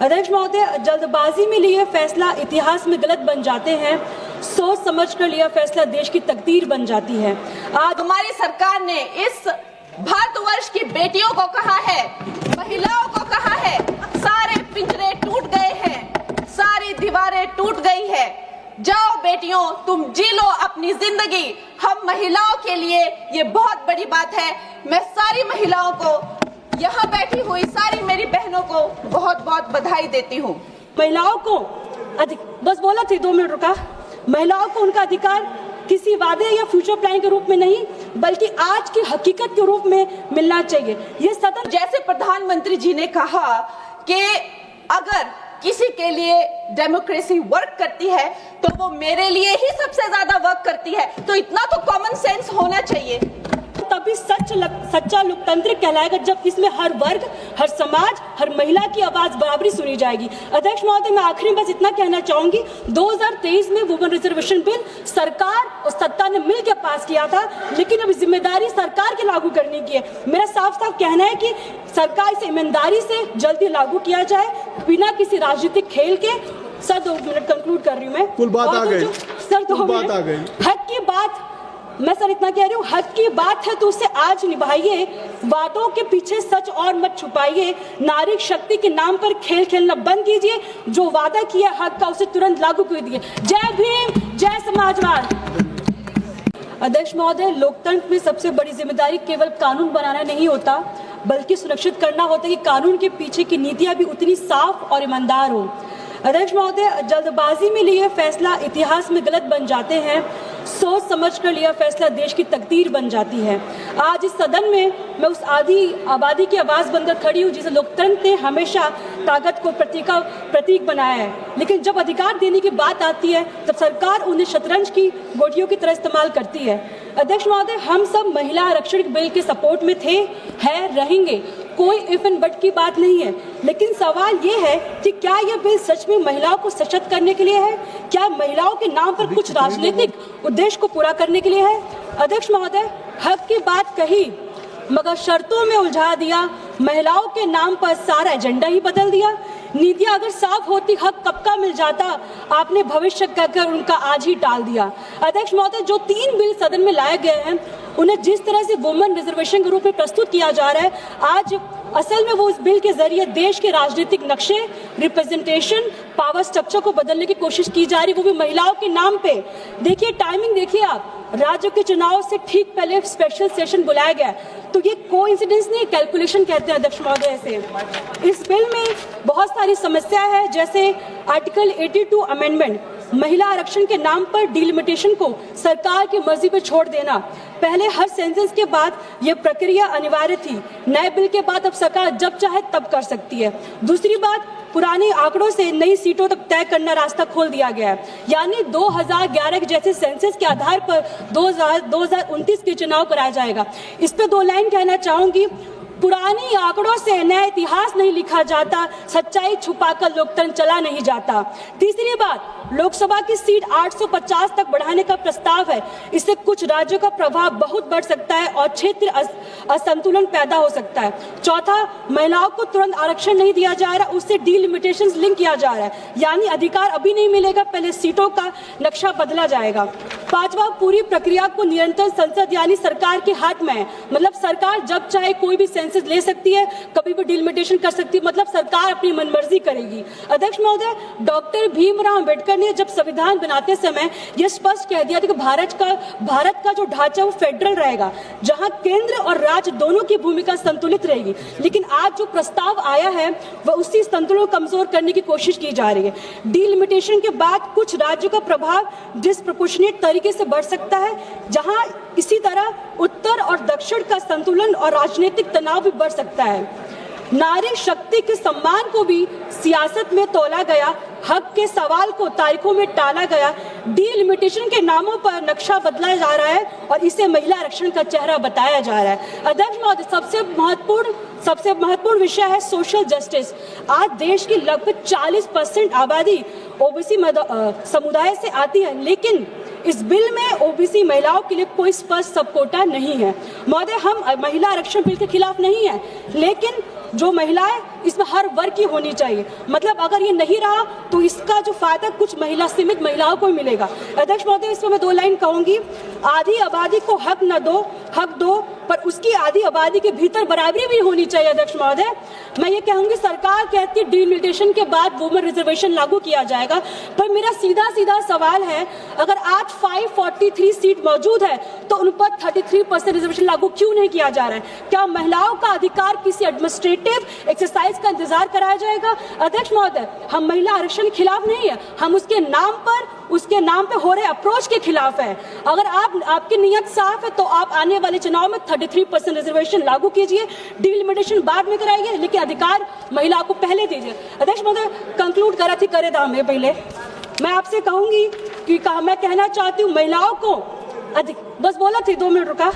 अध्यक्ष महोदय, जल्दबाजी में लिए फैसला इतिहास में गलत बन जाते हैं। सोच समझ कर लिया फैसला देश की तकदीर बन जाती है। आज हमारी सरकार ने इस भारतवर्ष की बेटियों को कहा है, महिलाओं को कहा है, सारे पिंजरे टूट गए हैं, सारी दीवारें टूट गई है, जाओ बेटियों तुम जी लो अपनी जिंदगी। हम महिलाओं के लिए ये बहुत बड़ी बात है। मैं सारी महिलाओं को, यहाँ बैठी हुई सारी मेरी बहनों को बहुत बहुत बधाई देती हूँ। महिलाओं को बस बोला थी 2 मिनट रुका। महिलाओं को उनका अधिकार किसी वादे या फ्यूचर प्लान के रूप में नहीं, बल्कि आज की हकीकत के रूप में मिलना चाहिए। ये सदन, जैसे प्रधानमंत्री जी ने कहा कि अगर किसी के लिए डेमोक्रेसी वर्क करती है तो वो मेरे लिए ही सबसे ज्यादा वर्क करती है, तो इतना तो कॉमन सेंस होना चाहिए। तभी सच्चा लोकतंत्र कहलाएगा जब इसमें हर वर्ग, हर समाज, हर महिला की आवाज बराबरी सुनी जाएगी। अध्यक्ष महोदय, मैं आखिरी में बस इतना कहना चाहूंगी, 2023 में वुमेन रिजर्वेशन बिल सरकार और सत्ता ने मिलकर पास किया था, लेकिन अब जिम्मेदारी सरकार के लागू करने की है। मेरा साफ साफ कहना है कि सरकार इसे ईमानदारी से जल्दी लागू किया जाए, बिना किसी राजनीतिक खेल के। सर 2 मिनट कंक्लूड कर रही हूँ मैं। कुल बात आ गई। Sir 2 minute. हक की बात, मैं सर इतना कह रही हूँ, हक की बात है तो उसे आज निभाइए, वादों के पीछे सच और मत छुपाइए। नारी शक्ति के नाम पर खेल खेलना बंद कीजिए। जो वादा किया हक का उसे तुरंत लागू कर दिए। जय भीम, जय समाजवाद। अध्यक्ष महोदय, लोकतंत्र में सबसे बड़ी जिम्मेदारी केवल कानून बनाना नहीं होता, बल्कि सुनिश्चित करना होता है कि कानून के पीछे की नीतियां भी उतनी साफ और ईमानदार हो। अध्यक्ष महोदय, जल्दबाजी में लिए फैसला इतिहास में गलत बन जाते हैं। सोच समझ कर लिया फैसला देश की तकदीर बन जाती है। आज इस सदन में मैं उस आबादी की आवाज बनकर खड़ी हूँ जिसे लोकतंत्र ने हमेशा ताकत को प्रतीक बनाया है, लेकिन जब अधिकार देने की बात आती है तब सरकार उन्हें शतरंज की गोटियों की तरह इस्तेमाल करती है। अध्यक्ष महोदय, हम सब महिला आरक्षण बिल के सपोर्ट में थे, हैं, रहेंगे। कोई इफ एंड बट की बात नहीं है, लेकिन सवाल ये है कि क्या यह बिल सच में महिलाओं को सशक्त करने के लिए है? क्या महिलाओं के नाम पर कुछ राजनीतिक उद्देश्य को पूरा करने के लिए है? अध्यक्ष महोदय, हक की बात कही मगर शर्तों में उलझा दिया। महिलाओं के नाम पर सारा एजेंडा ही बदल दिया। नीतियां अगर साफ होती हक कब का मिल जाता, आपने भविष्य कहकर उनका आज ही टाल दिया। अध्यक्ष महोदय, जो 3 बिल सदन में लाए गए हैं उन्हें जिस तरह से वुमेन रिजर्वेशन के रूप में प्रस्तुत किया जा रहा है, आज असल में वो इस बिल के जरिए देश के राजनीतिक नक्शे, रिप्रेजेंटेशन, पावर स्ट्रक्चर को बदलने की कोशिश की जा रही, वो भी महिलाओं के नाम पे। देखिए टाइमिंग, देखिए आप, राज्य के चुनाव से ठीक पहले स्पेशल सेशन बुलाया गया, तो ये कोइंसिडेंस नहीं, कैलकुलेशन कहते हैं अध्यक्ष महोदय ऐसे। इस बिल में बहुत सारी समस्या है, जैसे आर्टिकल 82 अमेंडमेंट, महिला आरक्षण के नाम पर डिलिमिटेशन को सरकार की मर्जी पर छोड़ देना। पहले हर सेंसस के बाद यह प्रक्रिया अनिवार्य थी, नए बिल के बाद अब सरकार जब चाहे तब कर सकती है। दूसरी बात, पुराने आंकड़ों से नई सीटों तक तय करना रास्ता खोल दिया गया है, यानी 2011 के जैसे सेंसस के आधार पर 2029 के चुनाव कराया जाएगा। इस पे 2 लाइन कहना चाहूंगी। पुरानी आंकड़ों से नया इतिहास नहीं लिखा जाता, सच्चाई छुपाकर लोकतंत्र चला नहीं जाता। तीसरी बात, लोकसभा की सीट 850 तक बढ़ाने का प्रस्ताव है, इससे कुछ राज्यों का प्रभाव बहुत बढ़ सकता है और क्षेत्र असंतुलन पैदा हो सकता है। चौथा, महिलाओं को तुरंत आरक्षण नहीं दिया जा रहा, उससे डिलिमिटेशंस लिंक किया जा रहा है, यानी अधिकार अभी नहीं मिलेगा, पहले सीटों का नक्शा बदला जाएगा। पांचवा, पूरी प्रक्रिया को निरंतर संसद यानी सरकार के हाथ में है, मतलब सरकार जब चाहे कोई भी सेंसस ले सकती है, कभी भी डिलिमिटेशन कर सकती है, मतलब सरकार अपनी मनमर्जी करेगी। अध्यक्ष महोदय, डॉक्टर भीमराव अंबेडकर ने जब संविधान बनाते समय यह स्पष्ट कह दिया था कि भारत का जो ढांचा वो फेडरल रहेगा, जहां केंद्र और राज्य दोनों की भूमिका संतुलित रहेगी। लेकिन आज जो प्रस्ताव आया है वह उसी संतुलन को कमजोर करने की कोशिश की जा रही है। डिलिमिटेशन के बाद कुछ राज्यों का प्रभाव डिस्प्रोपोर्शनेट तरीके से बढ़ सकता है, जहां इसी तरह उत्तर और दक्षिण का संतुलन और राजनीतिक तनाव भी बढ़ सकता है। नारी शक्ति के सम्मान को भी सियासत में तोला गया, हक के सवाल को तारीखों में टाला गया, डिलिमिटेशन के नामों पर नक्शा बदला जा रहा है और इसे महिला आरक्षण का चेहरा बताया जा रहा है। अध्यक्ष महोदय, सबसे महत्वपूर्ण विषय है सोशल जस्टिस। आज देश की लगभग 40% आबादी ओबीसी समुदाय से आती है, लेकिन इस बिल में ओबीसी महिलाओं के लिए कोई स्पष्ट सब कोटा नहीं है। महोदय, हम महिला आरक्षण बिल के खिलाफ नहीं है, लेकिन जो महिलाएं इसमें हर वर्ग की होनी चाहिए। मतलब अगर ये नहीं रहा तो इसका जो फायदा कुछ सीमित महिलाओं को ही मिलेगा। अध्यक्ष महोदय, इसमें मैं 2 लाइन कहूंगी। आधी आबादी को हक न दो, हक दो, पर उसकी आधी आबादी के भीतर बराबरी भी होनी चाहिए। अध्यक्ष महोदय, मैं ये कहूंगी, सरकार कहती है डिलिमिटेशन के बाद वुमेन रिजर्वेशन लागू किया जाएगा, पर मेरा सीधा सीधा सवाल है, अगर आज 543 सीट मौजूद है तो उन पर 33% रिजर्वेशन लागू क्यों नहीं किया जा रहा है? क्या महिलाओं का अधिकार किसी एडमिनिस्ट्रेटिव एक्सरसाइज का इंतजार कराया जाएगा? अध्यक्ष महोदय, हम महिला आरक्षण के खिलाफ नहीं है, हम उसके नाम पे हो रहे अप्रोच के खिलाफ है। अगर आपकी नियत साफ है तो आप आने वाले चुनाव में 33% रिजर्वेशन लागू कीजिए, डिलिमिटेशन बाद में कराइए, लेकिन अधिकार महिला को पहले दीजिए। अध्यक्ष महोदय, कंक्लूड करा थी करे दाम में पहले मैं आपसे कहूंगी कि मैं कहना चाहती हूँ महिलाओं को बस बोला थी 2 मिनट रुका,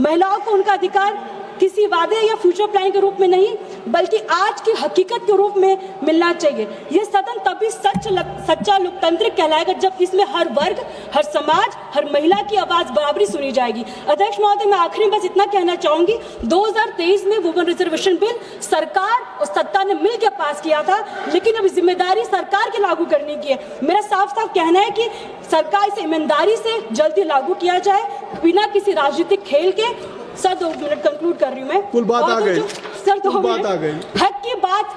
महिलाओं को उनका अधिकार किसी वादे या फ्यूचर प्लान के रूप में नहीं बल्कि आज की हकीकत के रूप में मिलना चाहिए। ये सदन तभी सच्चा लोकतंत्र कहलाएगा जब इसमें हर वर्ग, हर समाज, हर महिला की आवाज बराबरी सुनी जाएगी। अध्यक्ष महोदय, मैं आखिरी में बस इतना कहना चाहूंगी, 2023 में वुमेन रिजर्वेशन बिल सरकार और सत्ता ने मिलकर पास किया था, लेकिन अब जिम्मेदारी सरकार के लागू करने की है। मेरा साफ साफ कहना है कि सरकार इसे ईमानदारी से जल्दी लागू किया जाए, बिना किसी राजनीतिक खेल के। सर 2 मिनट कंक्लूड कर रही हूँ मैं। कुल बात आ गई। Sir 2 minute. आ गई। हक की बात,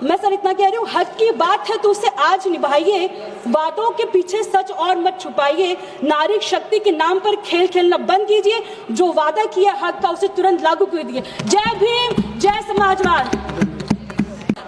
मैं सर इतना कह रही हूँ, हक की बात है तो उसे आज निभाइए, वादों के पीछे सच और मत छुपाइए, नारी शक्ति के नाम पर खेल खेलना बंद कीजिए, जो वादा किया हक का उसे तुरंत लागू कर दिए। जय भीम, जय समाजवाद।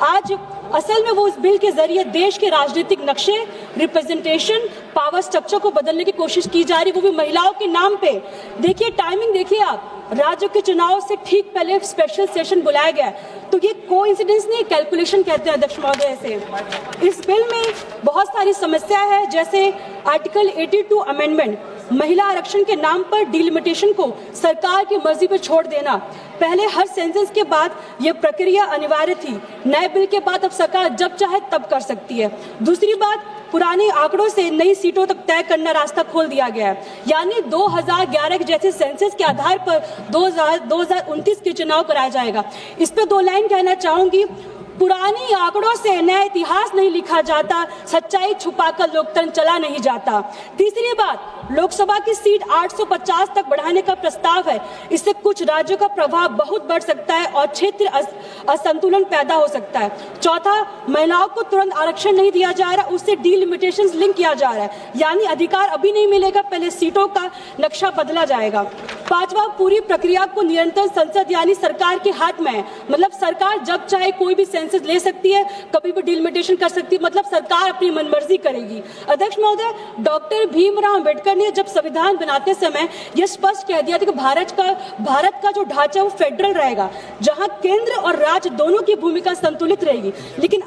आज असल में वो इस बिल के जरिए देश के राजनीतिक नक्शे, रिप्रेजेंटेशन, पावर स्ट्रक्चर को बदलने की कोशिश की जा रही, वो भी महिलाओं के नाम पे। देखिए टाइमिंग, देखिए आप, राज्य के चुनाव से ठीक पहले स्पेशल सेशन बुलाया गया, तो ये कोइंसिडेंस नहीं, कैलकुलेशन कहते हैं अध्यक्ष महोदय से। इस बिल में बहुत सारी समस्या है, जैसे आर्टिकल 82 अमेंडमेंट, महिला आरक्षण के नाम पर डिलिमिटेशन को सरकार की मर्जी पर छोड़ देना। पहले हर सेंसस के बाद यह प्रक्रिया अनिवार्य थी, नए बिल के बाद अब सरकार जब चाहे तब कर सकती है। दूसरी बात, पुराने आंकड़ों से नई सीटों तक तय करना रास्ता खोल दिया गया है, यानी 2011 के जैसे सेंसस के आधार पर 2029 के चुनाव कराया जाएगा। इस पे 2 लाइन कहना चाहूंगी। पुरानी आंकड़ों से नया इतिहास नहीं लिखा जाता, सच्चाई छुपाकर लोकतंत्र चला नहीं जाता। तीसरी बात, लोकसभा की सीट 850 तक बढ़ाने का प्रस्ताव है, इससे कुछ राज्यों का प्रभाव बहुत बढ़ सकता है और क्षेत्र असंतुलन पैदा हो सकता है। चौथा, महिलाओं को तुरंत आरक्षण नहीं दिया जा रहा, उससे डिलिमिटेशन लिंक किया जा रहा है, यानी अधिकार अभी नहीं मिलेगा, पहले सीटों का नक्शा बदला जाएगा। पांचवा, पूरी प्रक्रिया को निरंतर संसद यानी सरकार के हाथ में है, मतलब सरकार जब चाहे कोई भी सेंसस ले सकती है, कभी भी डिलिमिटेशन कर सकती है, मतलब सरकार अपनी मनमर्जी करेगी। अध्यक्ष महोदय, डॉक्टर भीमराव अंबेडकर ने जब संविधान बनाते समय यह स्पष्ट कह दिया था कि भारत का जो ढांचा वो फेडरल रहेगा, जहां केंद्र और राज्य दोनों की भूमिका संतुलित रहेगी, लेकिन